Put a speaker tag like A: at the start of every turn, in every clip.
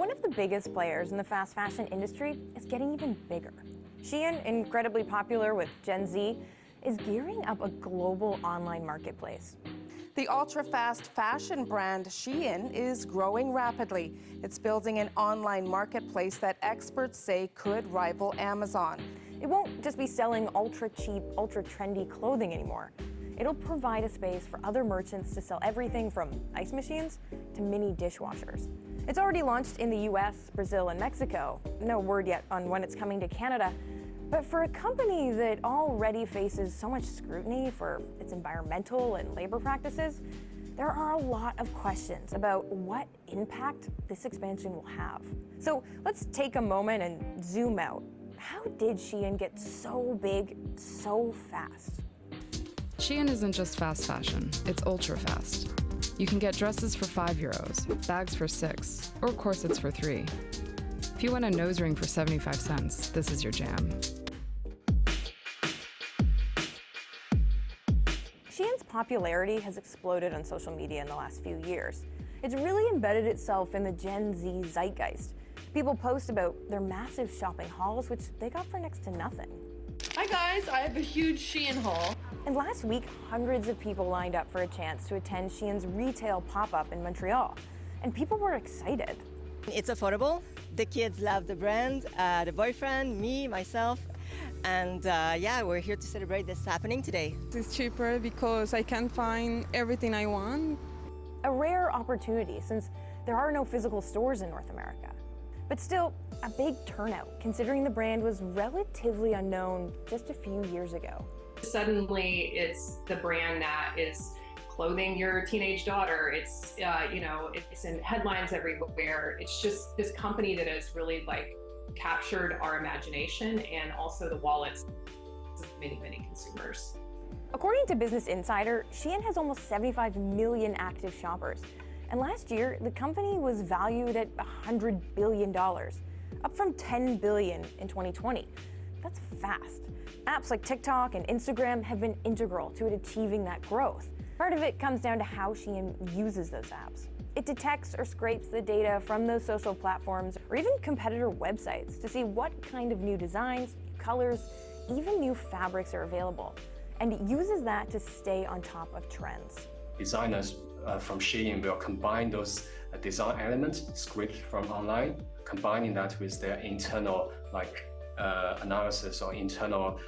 A: One of the biggest players in the fast fashion industry is getting even bigger. Shein, incredibly popular with Gen Z, is gearing up a global online marketplace.
B: The ultra-fast fashion brand Shein is growing rapidly. It's building an online marketplace that experts say could rival Amazon.
A: It won't just be selling ultra-cheap, ultra-trendy clothing anymore. It'll provide a space for other merchants to sell everything from ice machines to mini dishwashers. It's already launched in the US, Brazil, and Mexico. No word yet on when it's coming to Canada. But for a company that already faces so much scrutiny for its environmental and labor practices, there are a lot of questions about what impact this expansion will have. So let's take a moment and zoom out. How did Shein get so big so fast?
C: Shein isn't just fast fashion, it's ultra fast. You can get dresses for €5, bags for $6, or corsets for $3. If you want a nose ring for 75 cents, this is your jam.
A: Shein's popularity has exploded on social media in the last few years. It's really embedded itself in the Gen Z zeitgeist. People post about their massive shopping hauls, which they got for next to nothing.
D: Hi guys, I have a huge Shein haul.
A: And last week, hundreds of people lined up for a chance to attend Shein's retail pop-up in Montreal. And people were excited.
E: It's affordable. The kids love the brand, the boyfriend, me, myself. And yeah, we're here to celebrate this happening today.
F: It's cheaper because I can find everything I want.
A: A rare opportunity since there are no physical stores in North America. But still, a big turnout considering the brand was relatively unknown just a few years ago.
G: Suddenly, it's the brand that is clothing your teenage daughter. It's, it's in headlines everywhere. It's just this company that has really captured our imagination and also the wallets of many, many consumers.
A: According to Business Insider, Shein has almost 75 million active shoppers. And last year, the company was valued at $100 billion, up from $10 billion in 2020. That's fast. Apps like TikTok and Instagram have been integral to it achieving that growth. Part of it comes down to how Shein uses those apps. It detects or scrapes the data from those social platforms or even competitor websites to see what kind of new designs, colors, even new fabrics are available, and it uses that to stay on top of trends.
H: Designers from Shein will combine those design elements scraped from online, combining that with their internal analysis or internal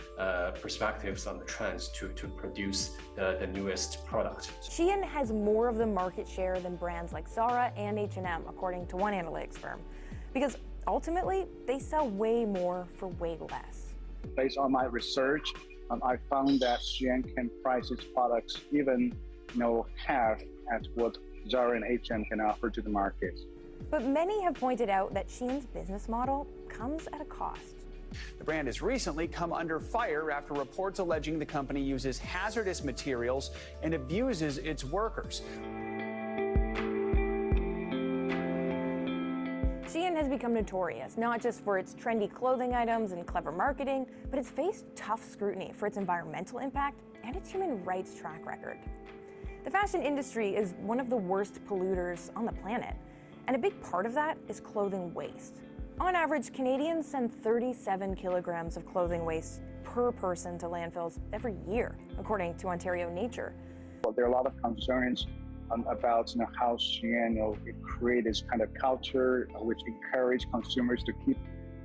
H: perspectives on the trends to produce the newest product.
A: Shein has more of the market share than brands like Zara and H&M, according to one analytics firm, because ultimately they sell way more for way less.
I: Based on my research, I found that Shein can price its products even half at what Zara and H&M can offer to the market.
A: But many have pointed out that Shein's business model comes at a cost.
J: The brand has recently come under fire after reports alleging the company uses hazardous materials and abuses its workers.
A: Shein has become notorious, not just for its trendy clothing items and clever marketing, but it's faced tough scrutiny for its environmental impact and its human rights track record. The fashion industry is one of the worst polluters on the planet, and a big part of that is clothing waste. On average, Canadians send 37 kilograms of clothing waste per person to landfills every year, according to Ontario Nature.
I: There are a lot of concerns about how Shein create this kind of culture which encourage consumers to keep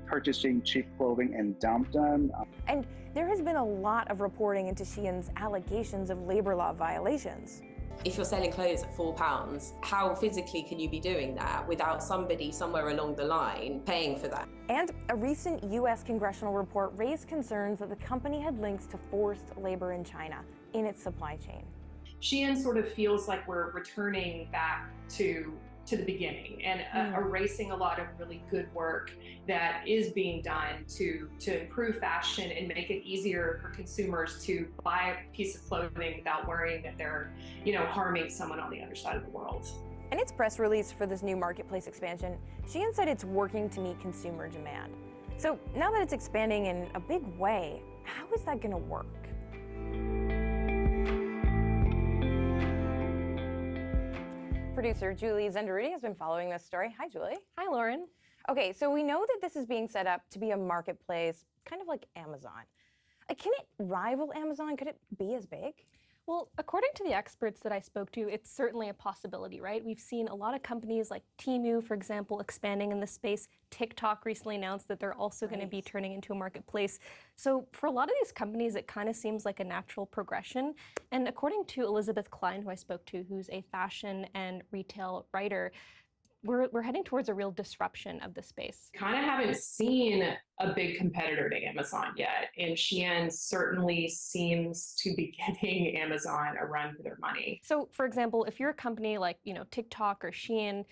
I: purchasing cheap clothing and dump them.
A: And there has been a lot of reporting into Shein's allegations of labor law violations.
K: If you're selling clothes at £4, how physically can you be doing that without somebody somewhere along the line paying for that?
A: And a recent US congressional report raised concerns that the company had links to forced labor in China in its supply chain.
G: Shein sort of feels like we're returning back to the beginning and erasing a lot of really good work that is being done to improve fashion and make it easier for consumers to buy a piece of clothing without worrying that they're, harming someone on the other side of the world.
A: In its press release for this new marketplace expansion, Shein said it's working to meet consumer demand. So now that it's expanding in a big way, how is that going to work? producer Julie Zenderuti has been following this story. Hi, Julie.
L: Hi, Lauren.
A: Okay, so we know that this is being set up to be a marketplace, kind of like Amazon. Can it rival Amazon? Could it be as big?
L: Well, according to the experts that I spoke to, it's certainly a possibility, right? We've seen a lot of companies like Temu, for example, expanding in this space. TikTok recently announced that they're also going to be turning into a marketplace. So for a lot of these companies, it kind of seems like a natural progression. And according to Elizabeth Klein, who I spoke to, who's a fashion and retail writer, we're heading towards a real disruption of the space.
G: Kind of haven't seen a big competitor to Amazon yet, and Shein certainly seems to be getting Amazon a run for their money.
L: So, for example, if you're a company like TikTok or Shein,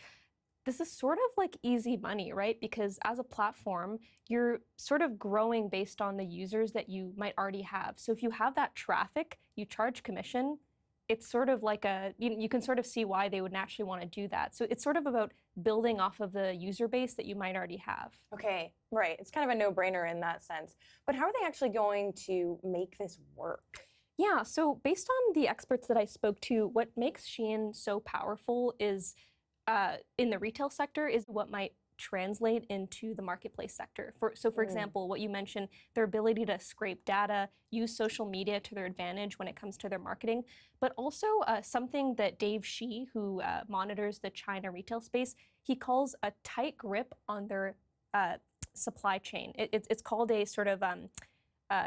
L: this is sort of like easy money, right? Because as a platform, you're sort of growing based on the users that you might already have. So if you have that traffic, you charge commission. It's sort of like you can sort of see why they would naturally want to do that. So it's sort of about building off of the user base that you might already have.
A: Okay, right. It's kind of a no-brainer in that sense. But how are they actually going to make this work?
L: Yeah, so based on the experts that I spoke to, what makes Shein so powerful is in the retail sector is what might translate into the marketplace sector. For example, what you mentioned, their ability to scrape data, use social media to their advantage when it comes to their marketing, but also something that Dave Shi, who monitors the China retail space, he calls a tight grip on their supply chain. It's called a sort of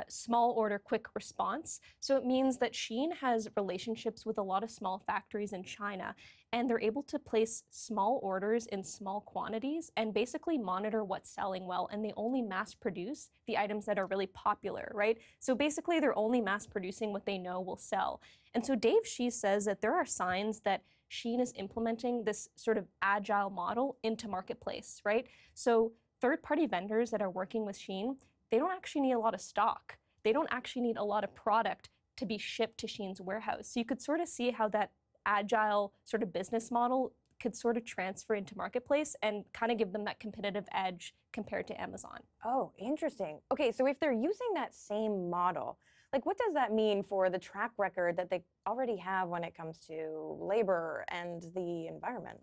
L: small order quick response. So it means that Shein has relationships with a lot of small factories in China, and they're able to place small orders in small quantities and basically monitor what's selling well, and they only mass produce the items that are really popular, right? So basically they're only mass producing what they know will sell. And so Dave Shi says that there are signs that Shein is implementing this sort of agile model into marketplace, right? So third-party vendors that are working with Shein, they don't actually need a lot of stock. They don't actually need a lot of product to be shipped to Shein's warehouse. So you could sort of see how that agile sort of business model could sort of transfer into marketplace and kind of give them that competitive edge compared to Amazon.
A: Oh, interesting. Okay, so if they're using that same model, like what does that mean for the track record that they already have when it comes to labor and the environment?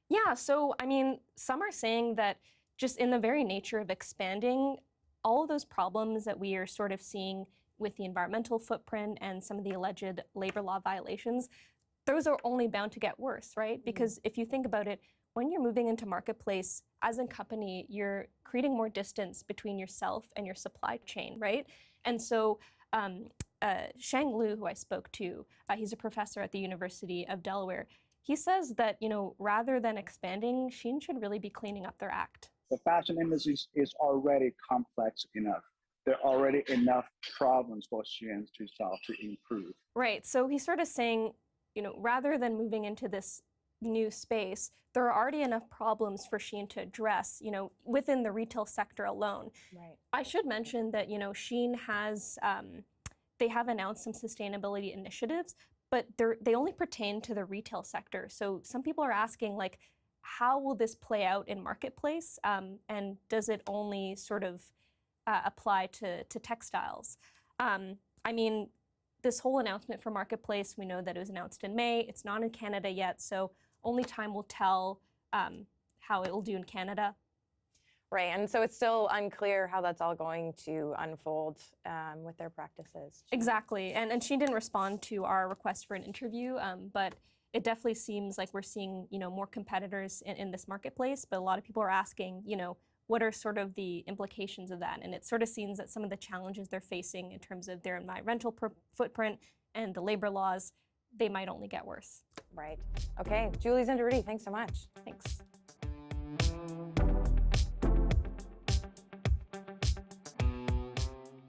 L: Yeah, so I mean, some are saying that just in the very nature of expanding, all of those problems that we are sort of seeing with the environmental footprint and some of the alleged labor law violations, those are only bound to get worse, right? Because if you think about it, when you're moving into marketplace, as a company, you're creating more distance between yourself and your supply chain, right? And so Shang Liu, who I spoke to, he's a professor at the University of Delaware, he says that, rather than expanding, Shein should really be cleaning up their act.
I: The fashion industry is already complex enough. There are already enough problems for Shein to solve, to improve.
L: Right. So he's sort of saying, rather than moving into this new space, there are already enough problems for Shein to address, within the retail sector alone.
A: Right.
L: I should mention that, Shein has, they have announced some sustainability initiatives, but they only pertain to the retail sector. So some people are asking, like, how will this play out in marketplace? And does it only sort of apply to textiles? I mean, this whole announcement for marketplace, we know that it was announced in May. It's not in Canada yet, so only time will tell how it will do in Canada.
A: Right, and so it's still unclear how that's all going to unfold with their practices.
L: Exactly, and she didn't respond to our request for an interview, but it definitely seems like we're seeing, more competitors in this marketplace, but a lot of people are asking, what are sort of the implications of that? And it sort of seems that some of the challenges they're facing in terms of their environmental footprint and the labor laws, they might only get worse.
A: Right. Okay, Julie Zenderuti, thanks so much.
L: Thanks.